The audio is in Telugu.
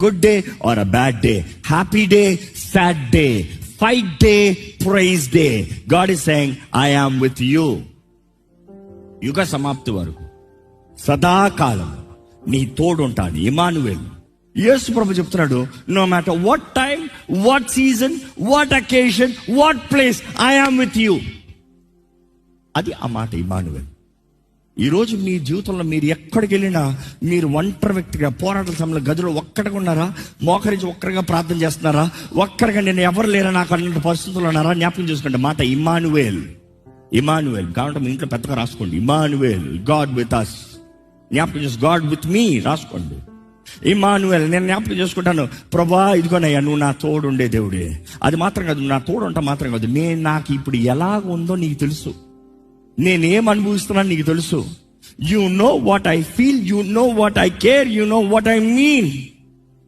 good day or a bad day, happy day, sad day, fight day, praise day, God is saying, I am with you. యుగ సమాప్తి వరకు సదాకాలం నీ తోడుంటాను. ఇమానువేల్. యేసు ప్రభు చెప్తున్నాడు, no matter what time, what season, what occasion, what place, I am with you. అది ఆ మాట ఇమానువేల్. ఈరోజు మీ జీవితంలో మీరు ఎక్కడికి వెళ్ళినా మీరు ఒంటరి వ్యక్తిగా పోరాటం సమయంలో గదిలో ఒక్కడిగా ఉన్నారా? మోకరించి ఒక్కరిగా ప్రార్థన చేస్తున్నారా? ఒక్కరిగా నేను ఎవరు లేరా నాకు అన్న పరిస్థితుల్లో ఉన్నారా? జ్ఞాపకం చేసుకుంటే మాట ఇమానువేల్. ఇమానువేల్ కాబట్టి మీ ఇంట్లో పెద్దగా రాసుకోండి. Immanuel, God with us. జ్ఞాపకం చేసి గాడ్ విత్ మీ రాసుకోండి. ఇమానువేల్. నేను జ్ఞాపకం చేసుకుంటాను, ప్రభా ఇదిగోనయ్యా నువ్వు నా తోడు ఉండే దేవుడే. అది మాత్రం కాదు, నా తోడు ఉంటా మాత్రం కాదు, నేను నాకు ఇప్పుడు ఎలాగ ఉందో నీకు తెలుసు, నేనేం అనుభవిస్తున్నాను నీకు తెలుసు. You know what I feel, you know what I care, you know what I mean.